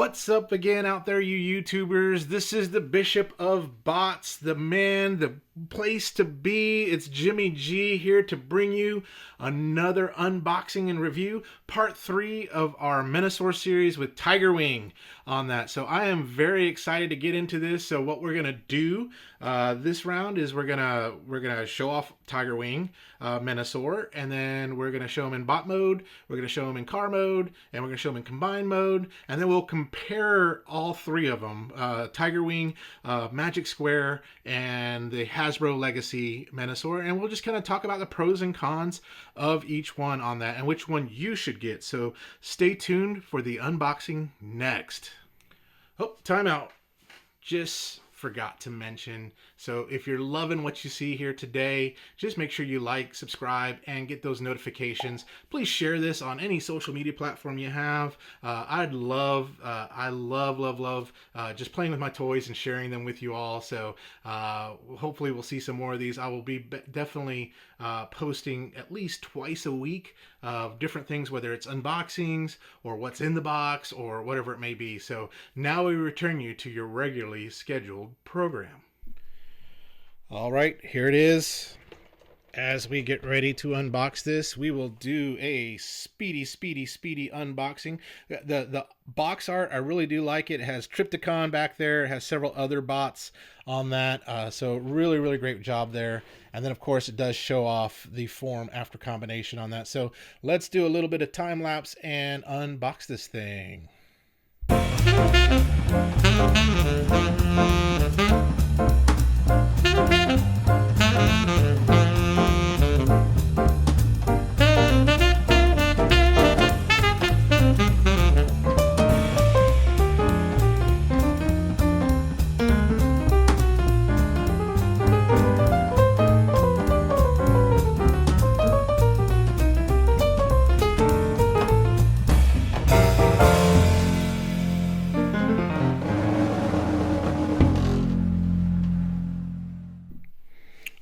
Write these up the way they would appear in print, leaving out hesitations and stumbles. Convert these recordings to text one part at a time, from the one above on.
What's up again out there, you YouTubers? This is the Bishop of Bots, the man, the place to be. It's Jimmy G here to bring you another unboxing and review, part 3 of our MENASOR series with Tigerwing on that. So I am very excited to get into this. So what we're gonna do this round is we're gonna show off Tigerwing, MENASOR, and then we're gonna show him in bot mode, we're gonna show him in car mode, and we're gonna show him in combined mode, and then we'll compare all three of them, Tigerwing, Magic Square, and the Hasbro Legacy MENASOR, and we'll just kind of talk about the pros and cons of each one on that and which one you should get. So stay tuned for the unboxing next. Oh, timeout. Just forgot to mention, so if you're loving what you see here today, just make sure you like, subscribe, and get those notifications. Please share this on any social media platform you have. I love just playing with my toys and sharing them with you all. So hopefully we'll see some more of these. I will be definitely posting at least twice a week of different things, whether it's unboxings or what's in the box or whatever it may be. So now we return you to your regularly scheduled program. All right, here it is. As we get ready to unbox this, we will do a speedy unboxing. The box art, I really do like it. It has Trypticon back there. It has several other bots on that. So really great job there. And then, of course, it does show off the form after combination on that. So let's do a little bit of time lapse and unbox this thing.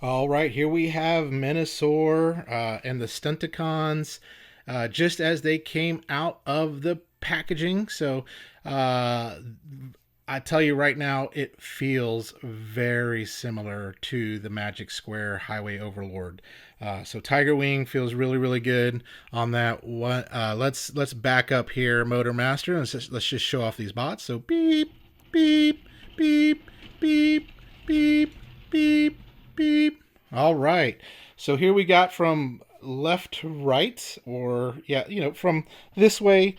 All right, here we have MENASOR and the Stunticons just as they came out of the packaging. So I tell you right now, it feels very similar to the Magic Square Highway Overlord. So Tigerwing feels really good on that one. Let's back up here, Motor Master, and let's just show off these bots. So beep, beep, beep, beep, beep, beep, beep. All right, so here we got from left to right, or yeah, you know, from this way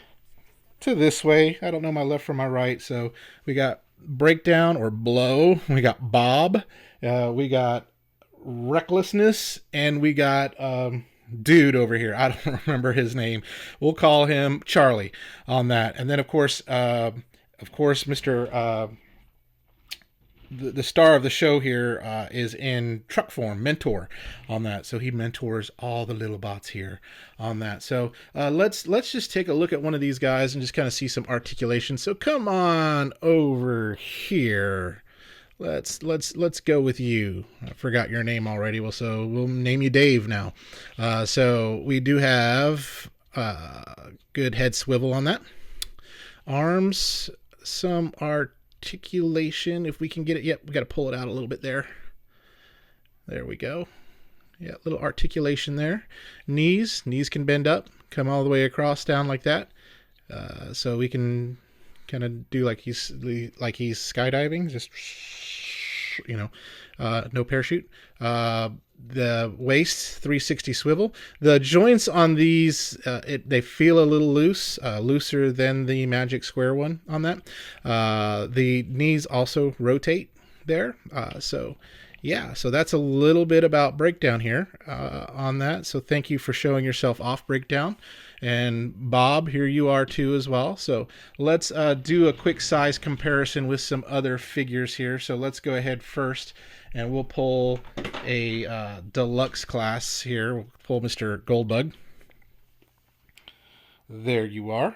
to this way. I don't know my left from my right. So we got Breakdown or Blow, we got Bob, we got Recklessness, and we got dude over here. I don't remember his name. We'll call him Charlie on that. And then of course Mr. The star of the show here is in truck form, Mentor on that. So he mentors all the little bots here on that. So let's just take a look at one of these guys and just kind of see some articulation. So come on over here. Let's go with you. I forgot your name already. Well, so we'll name you Dave now. So we do have good head swivel on that. Arms, some articulation, if we can get it. Yep, we got to pull it out a little bit there. There we go. Yeah, little articulation there. Knees can bend up, come all the way across down like that. So we can kind of do like he's skydiving, just, you know, no parachute. The waist 360 swivel. The joints on these they feel a little loose, looser than the Magic Square one on that. The knees also rotate there. So yeah, so that's a little bit about Breakdown here on that. So thank you for showing yourself off, Breakdown. And Bob, here you are too as well. So let's do a quick size comparison with some other figures here. So let's go ahead first and we'll pull a deluxe class here. We'll pull Mr. Goldbug. There you are.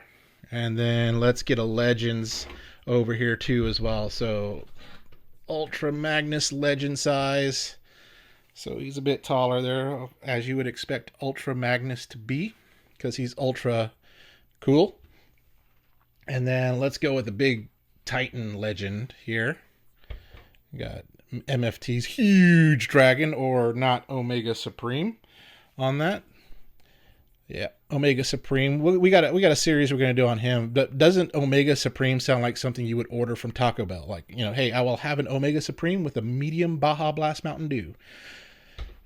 And then let's get a Legends over here too as well. So Ultra Magnus Legend size. So he's a bit taller there, as you would expect Ultra Magnus to be, because he's ultra cool. And then let's go with the big Titan legend here. We got MFT's huge dragon, or not Omega Supreme on that. Yeah, Omega Supreme. We got a series we're going to do on him. But doesn't Omega Supreme sound like something you would order from Taco Bell? Like, you know, hey, I will have an Omega Supreme with a medium Baja Blast Mountain Dew.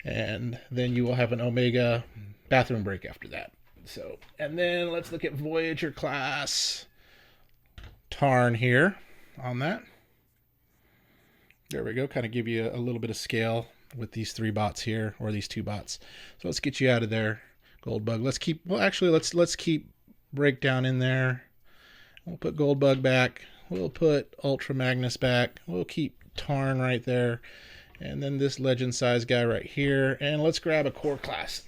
And then you will have an Omega bathroom break after that. So, and then let's look at Voyager class Tarn here on that. There we go. Kind of give you a little bit of scale with these 3 bots here, or these 2 bots. So let's get you out of there. Goldbug. Let's keep, well, actually, let's keep Breakdown in there. We'll put Goldbug back. We'll put Ultra Magnus back. We'll keep Tarn right there. And then this legend size guy right here. And let's grab a core class.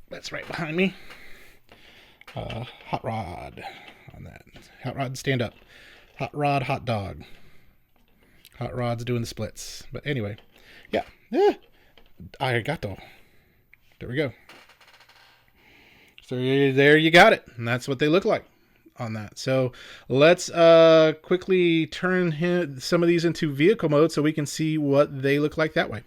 That's right behind me. Hot Rod on that. Hot Rod, stand up. Hot Rod, Hot Dog. Hot Rod's doing the splits. But anyway, yeah. Arigato. There we go. So there you got it. And that's what they look like on that. So let's quickly turn some of these into vehicle mode so we can see what they look like that way.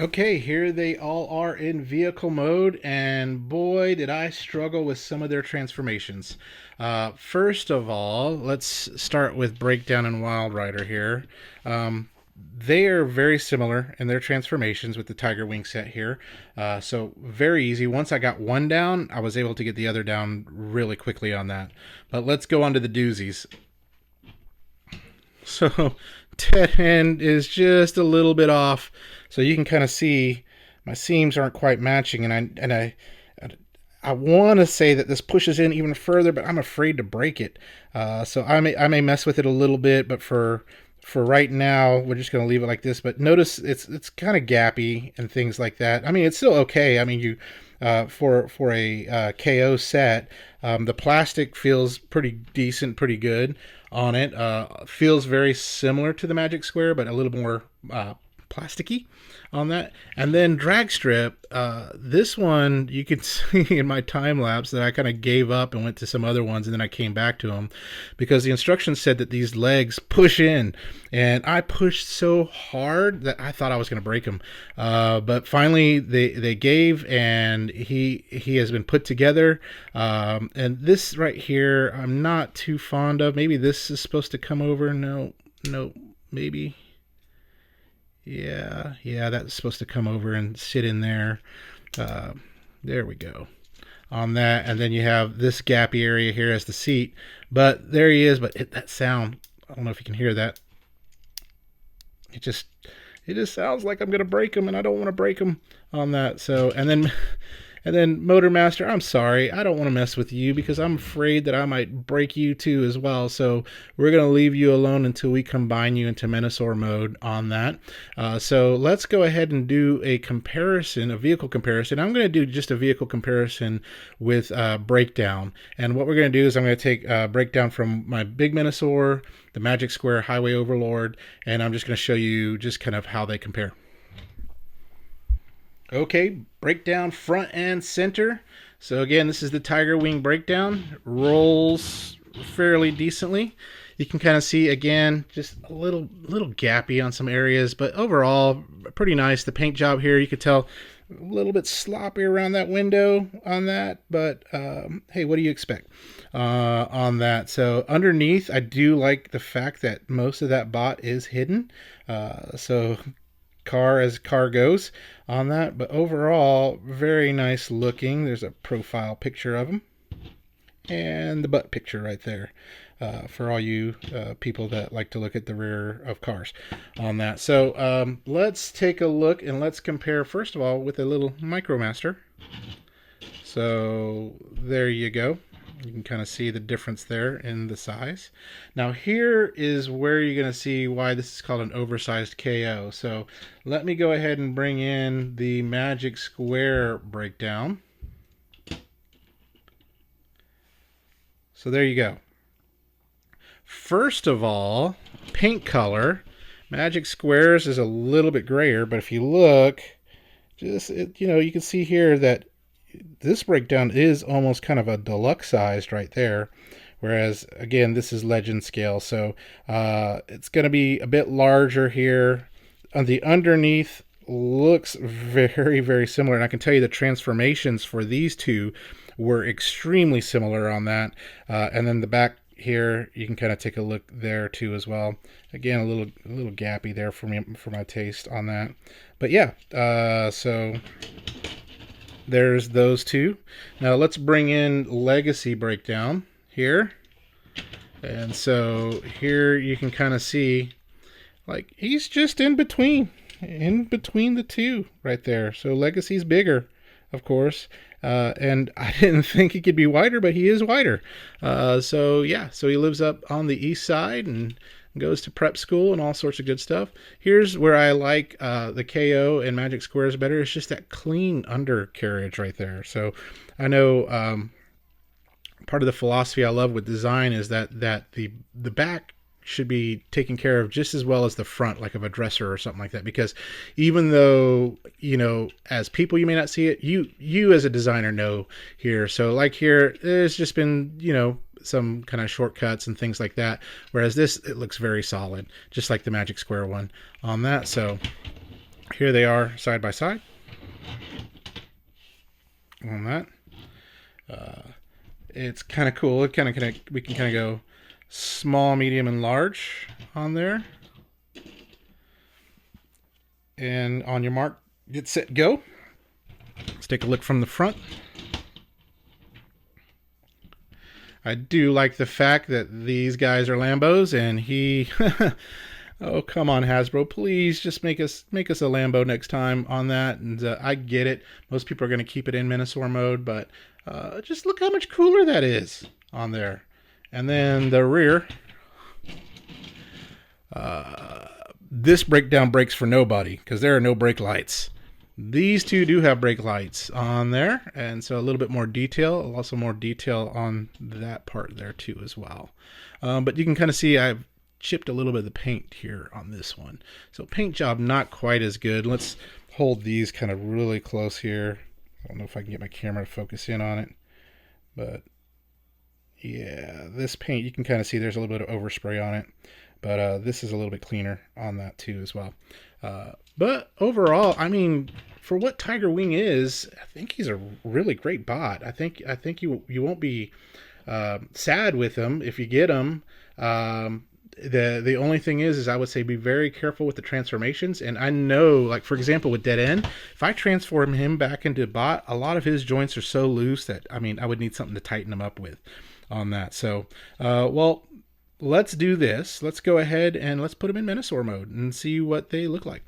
Okay, here they all are in vehicle mode, and boy, did I struggle with some of their transformations. First of all, let's start with Breakdown and Wild Rider here. They are very similar in their transformations with the Tigerwing set here. So very easy. Once I got one down, I was able to get the other down really quickly on that. But let's go on to the doozies. So dead end is just a little bit off. So you can kind of see my seams aren't quite matching, and I want to say that this pushes in even further, but I'm afraid to break it. So I may mess with it a little bit, but for right now, we're just going to leave it like this. But notice it's kind of gappy and things like that. I mean, it's still okay. I mean, you for a KO set, the plastic feels pretty decent, pretty good on it. Feels very similar to the Magic Square, but a little more plasticky on that. And then drag strip, this one you can see in my time lapse that I kind of gave up and went to some other ones, and then I came back to them because the instructions said that these legs push in, and I pushed so hard that I thought I was going to break them. But finally they gave, and he has been put together. And this right here I'm not too fond of. Maybe this is supposed to come over. No, maybe. Yeah, that's supposed to come over and sit in there. There we go on that. And then you have this gappy area here as the seat. But there he is. But that sound, I don't know if you can hear that. It just sounds like I'm going to break him, and I don't want to break him on that. So, and then Motor Master, I'm sorry, I don't want to mess with you because I'm afraid that I might break you too as well. So we're going to leave you alone until we combine you into Menasor mode on that. So let's go ahead and do a comparison, a vehicle comparison. I'm going to do just a vehicle comparison with Breakdown. And what we're going to do is I'm going to take Breakdown from my big Menasor, the Magic Square Highway Overlord, and I'm just going to show you just kind of how they compare. Okay, Breakdown front and center. So again, this is the Tigerwing Breakdown. Rolls fairly decently. You can kind of see, again, just a little gappy on some areas, but overall, pretty nice. The paint job here, you could tell A little bit sloppy around that window on that, but hey, what do you expect on that? So underneath, I do like the fact that most of that bot is hidden. So car as car goes on that, but overall, very nice looking. There's a profile picture of him and the butt picture right there. For all you people that like to look at the rear of cars on that. So let's take a look and let's compare first of all with a little MicroMaster. So there you go. You can kind of see the difference there in the size. Now here is where you're going to see why this is called an oversized KO. So let me go ahead and bring in the Magic Square breakdown. So there you go. First of all, paint color. Magic Squares is a little bit grayer, but if you look, you can see here that this breakdown is almost kind of a deluxe sized right there. Whereas, again, this is legend scale, so it's going to be a bit larger here. On the underneath looks very, very similar, and I can tell you the transformations for these two were extremely similar on that. And then the back here, you can kind of take a look there too as well. Again, a little gappy there for me, for my taste on that. But yeah, so there's those two. Now let's bring in Legacy breakdown here. And so here you can kind of see, like, he's just in between the two right there. So Legacy's bigger, of course. And I didn't think he could be wider, but he is wider. So yeah, so he lives up on the east side and goes to prep school and all sorts of good stuff. Here's where I like the KO and Magic Squares better. It's just that clean undercarriage right there. So I know part of the philosophy I love with design is that the back should be taken care of just as well as the front, like of a dresser or something like that. Because even though, as people, you may not see it, you as a designer know here. So like here, there's just been, some kind of shortcuts and things like that. Whereas this, it looks very solid, just like the Magic Square one on that. So here they are side by side on that. It's kind of cool. We can kind of go small, medium, and large on there. And on your mark, get set, go. Let's take a look from the front. I do like the fact that these guys are Lambos, and he oh, come on, Hasbro, please just make us a Lambo next time on that. And I get it, most people are going to keep it in Menasor mode, but just look how much cooler that is on there. And then the rear, this breakdown breaks for nobody because there are no brake lights. These two do have brake lights on there, and so a little bit more detail, also more detail on that part there too as well. But you can kind of see I've chipped a little bit of the paint here on this one. So paint job not quite as good. Let's hold these kind of really close here. I don't know if I can get my camera to focus in on it, but yeah, this paint, you can kind of see there's a little bit of overspray on it, but this is a little bit cleaner on that too as well. But overall, I mean, for what Tigerwing is, I think he's a really great bot. I think you won't be sad with him if you get him. The only thing is I would say be very careful with the transformations. And I know, like for example with Dead End, if I transform him back into bot, a lot of his joints are so loose that I would need something to tighten him up with on that. So well, let's do this. Let's go ahead and let's put him in Menasor mode and see what they look like.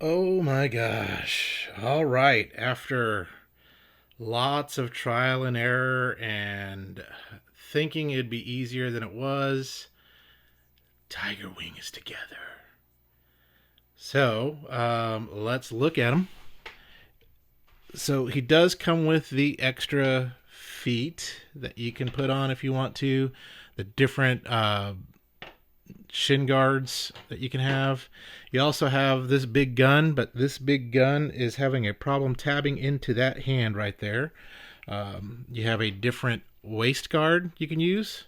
Oh my gosh. All right. After lots of trial and error and thinking it'd be easier than it was, Tigerwing is together. So let's look at him. So he does come with the extra feet that you can put on if you want to, the different shin guards that you can have. You also have this big gun, but this big gun is having a problem tabbing into that hand right there. You have a different waist guard you can use,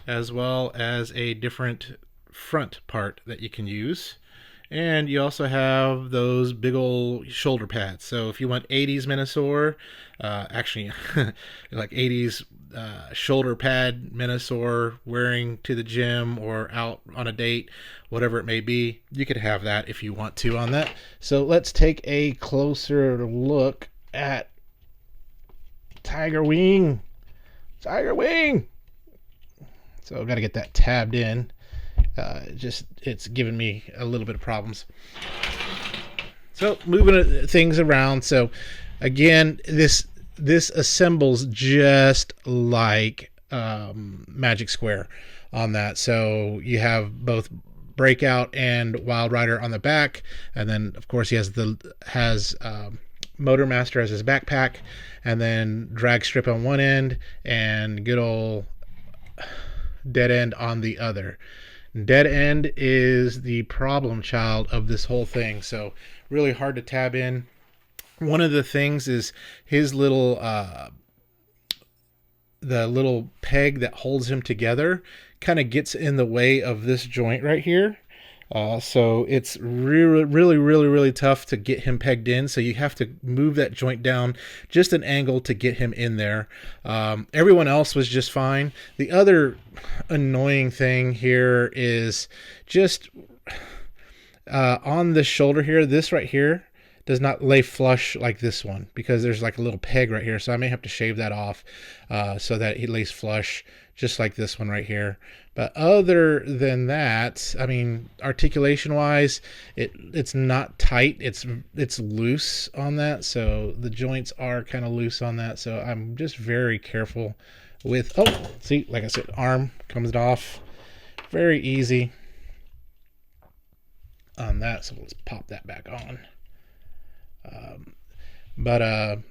as well as a different front part that you can use. And you also have those big old shoulder pads. So if you want 80s Menasor, actually like 80s shoulder pad Menasor wearing to the gym or out on a date, whatever it may be, you could have that if you want to on that. So let's take a closer look at Tigerwing. Tigerwing! So I've got to get that tabbed in. It's given me a little bit of problems. So moving things around. So again, this assembles just like Magic Square on that. So you have both Breakout and Wild Rider on the back, and then of course he has Motor Master as his backpack, and then Drag Strip on one end and good old Dead End on the other. Dead End is the problem child of this whole thing, so really hard to tab in. One of the things is his little the little peg that holds him together kind of gets in the way of this joint right here. So it's really tough to get him pegged in. So you have to move that joint down just an angle to get him in there. Everyone else was just fine. The other annoying thing here is just on the shoulder here, this right here does not lay flush like this one because there's like a little peg right here. So I may have to shave that off so that it lays flush just like this one right here. But other than that, I mean, articulation wise, it's not tight. It's loose on that. So the joints are kind of loose on that. So I'm just very careful with, oh, see, like I said, arm comes off very easy on that. So let's pop that back on. But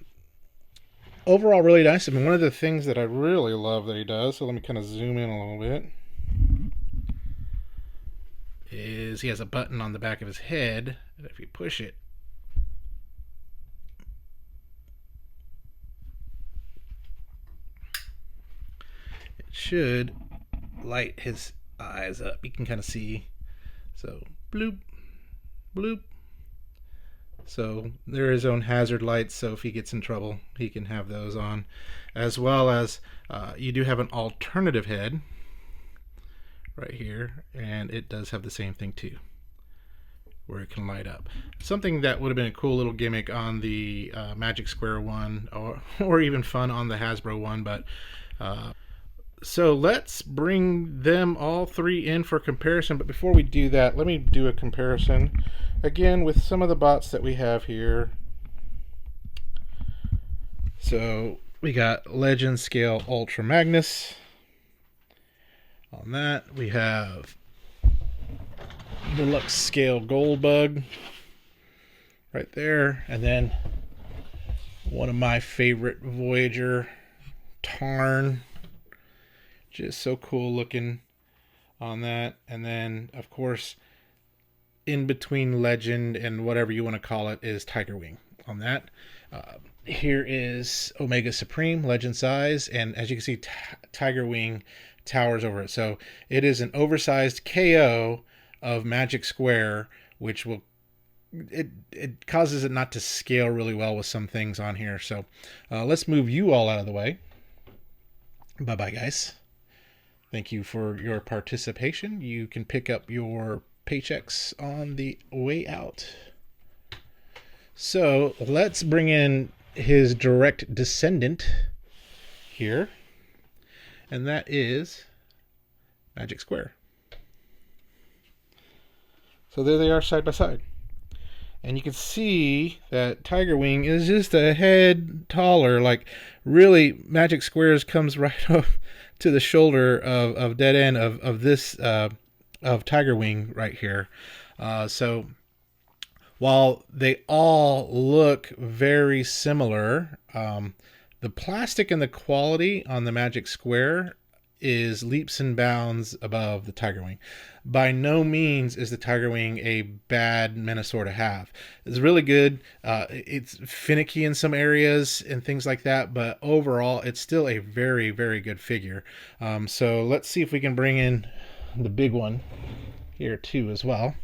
overall, really nice. I mean, one of the things that I really love that he does, so let me kind of zoom in a little bit, is he has a button on the back of his head that if you push it, it should light his eyes up. You can kind of see. So, bloop, bloop. So there are his own hazard lights, so if he gets in trouble, he can have those on. As well as you do have an alternative head right here, and it does have the same thing too, where it can light up. Something that would have been a cool little gimmick on the Magic Square one, or even fun on the Hasbro one, but so let's bring them all three in for comparison. But before we do that, let me do a comparison again with some of the bots that we have here. So we got Legend Scale Ultra Magnus. On that we have Deluxe Scale Goldbug right there, and then one of my favorite Voyager Tarn. Just so cool looking on that. And then of course in between Legend and whatever you want to call it is Tigerwing on that. Here is Omega Supreme Legend size, and as you can see, Tigerwing towers over it. So it is an oversized KO of Magic Square, which will it causes it not to scale really well with some things on here. So let's move you all out of the way. Bye bye, guys. Thank you for your participation. You can pick up your paychecks on the way out. So let's bring in his direct descendant here, and that is Magic Square. So there they are side by side. and you can see that Tigerwing is just a head taller. Like, really, Magic Squares comes right up to the shoulder of Dead End of this of Tigerwing right here. So while they all look very similar, the plastic and the quality on the Magic Square is leaps and bounds above the Tigerwing. By no means is the Tigerwing a bad Menasor to have. It's really good. It's finicky in some areas and things like that, but overall, it's still a very, very good figure. So let's see if we can bring in the big one here too as well.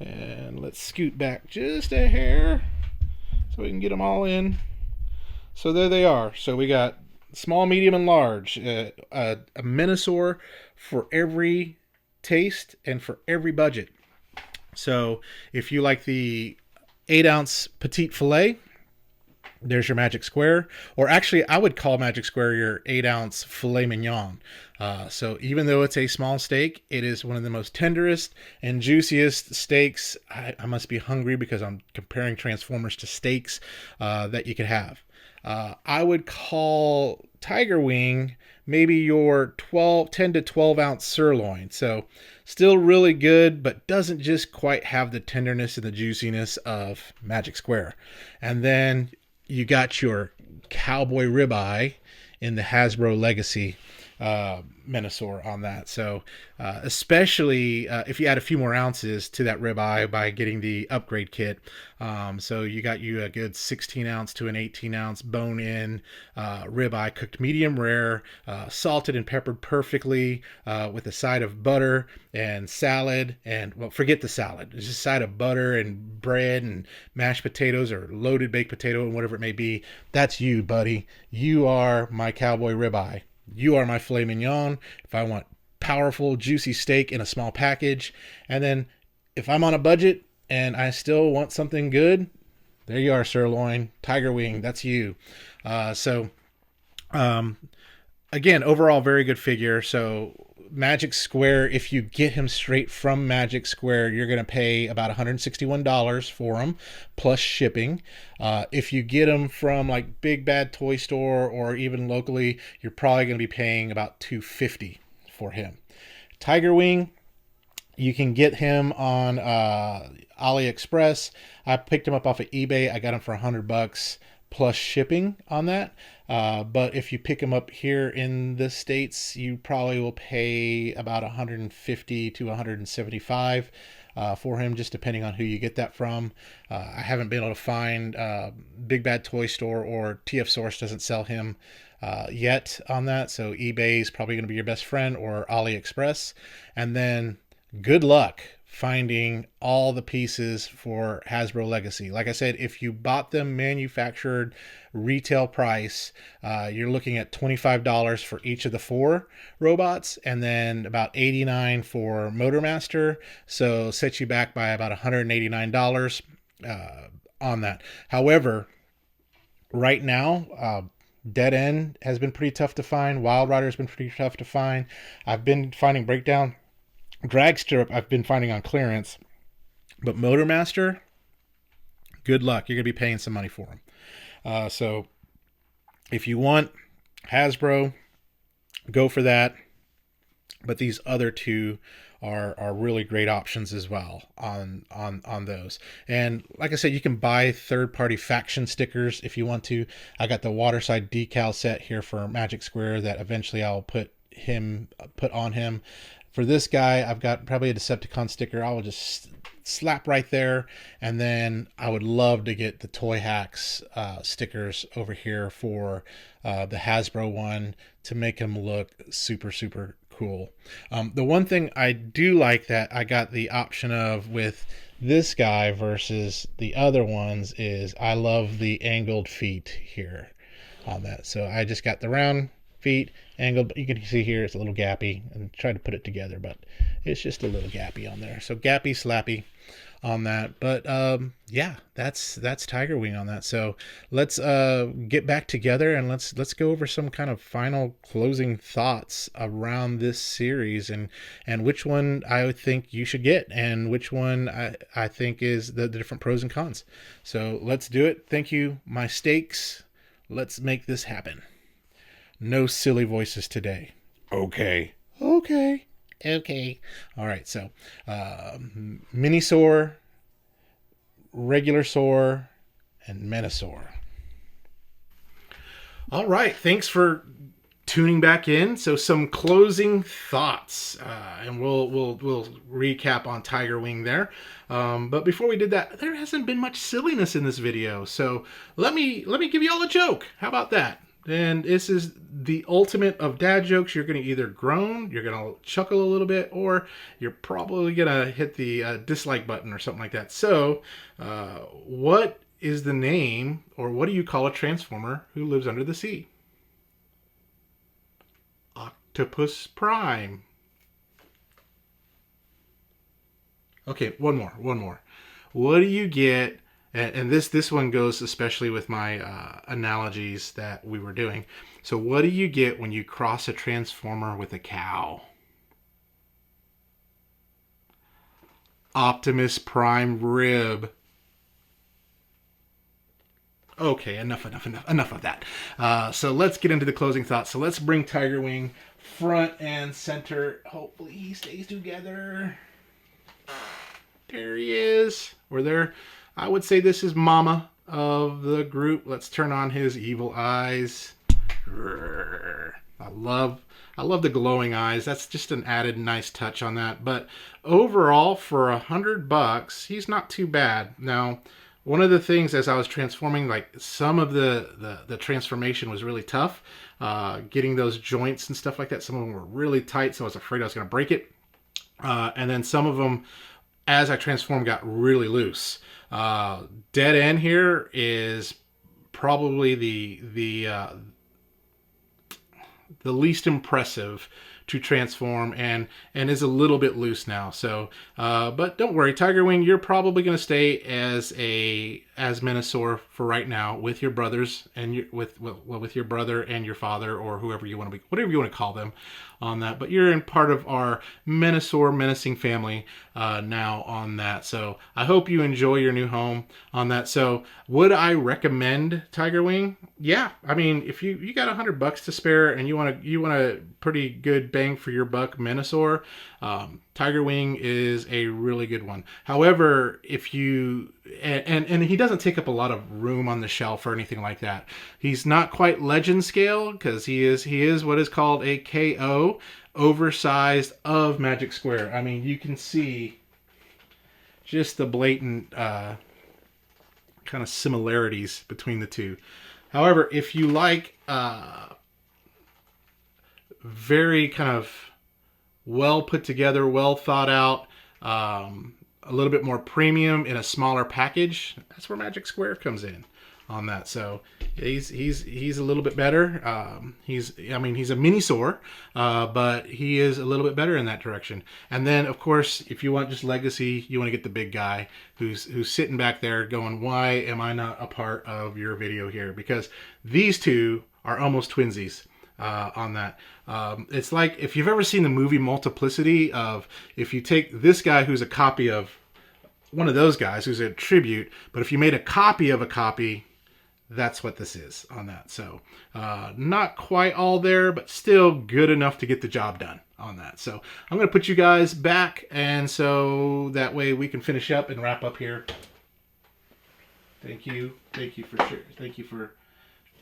And let's scoot back just a hair so we can get them all in. So there they are. So we got small, medium, and large. A Menasor for every taste and for every budget. So if you like the 8-ounce petite filet, there's your Magic Square. Or actually, I would call Magic Square your 8-ounce filet mignon. So even though it's a small steak, it is one of the most tenderest and juiciest steaks. I must be hungry because I'm comparing Transformers to steaks that you could have. I would call Tigerwing maybe your 10 to 12 ounce sirloin. So still really good, but doesn't just quite have the tenderness and the juiciness of Magic Square. And then you got your cowboy ribeye in the Hasbro Legacy Menasor on that. So especially if you add a few more ounces to that ribeye by getting the upgrade kit. So you got you a good 16 ounce to an 18 ounce bone in ribeye, cooked medium rare, salted and peppered perfectly with a side of butter and salad. And well, forget the salad. It's just a side of butter and bread and mashed potatoes or loaded baked potato and whatever it may be. That's you, buddy. You are my cowboy ribeye. You are my filet mignon. If I want powerful, juicy steak in a small package, and then if I'm on a budget and I still want something good, there you are, sirloin, Tigerwing. That's you. Again, overall, very good figure. So Magic Square, if you get him straight from Magic Square, you're going to pay about $161 for him, plus shipping. If you get him from like Big Bad Toy Store or even locally, you're probably going to be paying about $250 for him. Tigerwing, you can get him on AliExpress. I picked him up off of eBay. I got him for $100 plus shipping on that. But if you pick him up here in the States, you probably will pay about $150 to $175 for him, just depending on who you get that from. I haven't been able to find Big Bad Toy Store or TF Source doesn't sell him yet on that. So eBay is probably going to be your best friend, or AliExpress. And then good luck finding all the pieces for Hasbro Legacy. Like I said, if you bought them manufactured retail price, you're looking at $25 for each of the 4 robots, and then about $89 for Motormaster. So set you back by about $189 on that. However, right now, Dead End has been pretty tough to find. Wild Rider has been pretty tough to find. I've been finding Breakdown. Drag Strip I've been finding on clearance. But Motormaster, good luck. You're going to be paying some money for them. So if you want Hasbro, go for that. But these other 2 are really great options as well on those. And like I said, you can buy third-party faction stickers if you want to. I got the Waterside decal set here for Magic Square that eventually I'll put on him. For this guy, I've got probably a Decepticon sticker. I will just slap right there. And then I would love to get the Toy Hacks stickers over here for the Hasbro one to make him look super, super cool. The one thing I do like that I got the option of with this guy versus the other ones is I love the angled feet here on that. So I just got the round feet angled, but you can see here it's a little gappy, and try to put it together, but it's just a little gappy on there. So gappy, slappy on that. But yeah, that's Tigerwing on that. So let's get back together and let's go over some kind of final closing thoughts around this series, and which one I would think you should get and which one I think is the different pros and cons. So let's do it. Thank you, my stakes. Let's make this happen. No silly voices today. Okay. Okay. Okay. All right. So, Menasor, regular Sor, and Menasor. All right. Thanks for tuning back in. So, some closing thoughts, and we'll recap on Tigerwing there. But before we did that, there hasn't been much silliness in this video. So let me give you all a joke. How about that? And this is the ultimate of dad jokes. You're going to either groan, you're going to chuckle a little bit, or you're probably going to hit the dislike button or something like that. So what is the name, or what do you call a transformer who lives under the sea? Octopus Prime. Okay, one more. What do you get? And this one goes especially with my analogies that we were doing. So what do you get when you cross a transformer with a cow? Optimus Prime rib. Okay, enough of that. So let's get into the closing thoughts. So let's bring Tigerwing front and center. Hopefully he stays together. There he is. We're there. I would say this is Mama of the group. Let's turn on his evil eyes. I love the glowing eyes. That's just an added nice touch on that. But overall, for $100, he's not too bad. Now, one of the things as I was transforming, like some of the transformation was really tough. Getting those joints and stuff like that. Some of them were really tight, so I was afraid I was going to break it. And then some of them, as I transformed, got really loose. Dead end here is probably the least impressive to transform, and is a little bit loose now. So, but don't worry, Tigerwing, you're probably going to stay as Menasor for right now with your brothers and with your brother and your father, or whoever you want to be, whatever you want to call them on that. But you're in part of our Menasor menacing family now on that. So I hope you enjoy your new home on that. So would I recommend Tigerwing? Yeah, I mean, if you got $100 to spare and you want a pretty good bang for your buck Menasor, Tigerwing is a really good one. However, if you and he doesn't take up a lot of room on the shelf or anything like that. He's not quite legend scale because he is what is called a KO, oversized of Magic Square. I mean, you can see just the blatant kind of similarities between the two. However, if you like very kind of well put together, well thought out, a little bit more premium in a smaller package, that's where Magic Square comes in on that. So he's a little bit better. He's a Menasor, but he is a little bit better in that direction. And then of course, if you want just legacy, you want to get the big guy who's sitting back there going, why am I not a part of your video here? Because these two are almost twinsies. On that. It's like if you've ever seen the movie Multiplicity, of if you take this guy who's a copy of one of those guys who's a tribute, but if you made a copy of a copy, that's what this is on that. So not quite all there, but still good enough to get the job done on that. So I'm going to put you guys back, and so that way we can finish up and wrap up here. Thank you for sure. Thank you for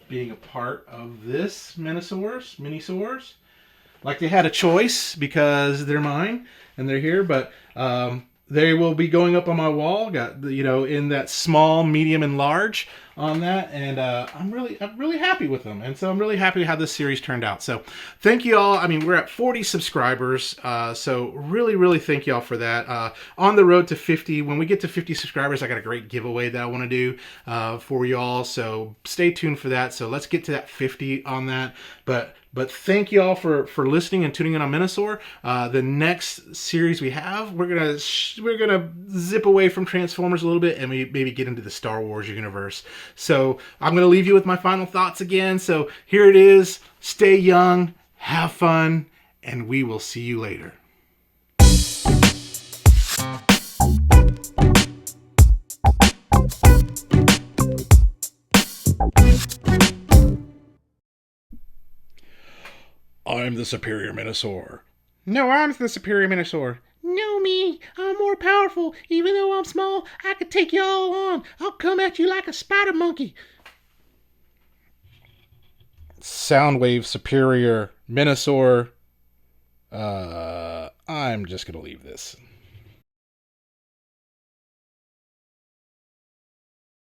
being a part of this Menasors. Like they had a choice because they're mine and they're here, but they will be going up on my wall. Got in that small, medium, and large on that, and I'm really happy with them, and so I'm really happy how this series turned out. So thank you all. I mean, we're at 40 subscribers, so really thank you all for that. On the road to 50. When we get to 50 subscribers, I got a great giveaway that I want to do for you all. So stay tuned for that. So let's get to that 50 on that. But But thank you all for listening and tuning in on Menasor. The next series we have, we're gonna zip away from Transformers a little bit and maybe get into the Star Wars universe. So I'm gonna leave you with my final thoughts again. So here it is. Stay young, have fun, and we will see you later. I'm the superior Menasor. No, I'm the superior Menasor. No, me. I'm more powerful. Even though I'm small, I could take you all on. I'll come at you like a spider monkey. Soundwave superior Menasor. I'm just gonna leave this.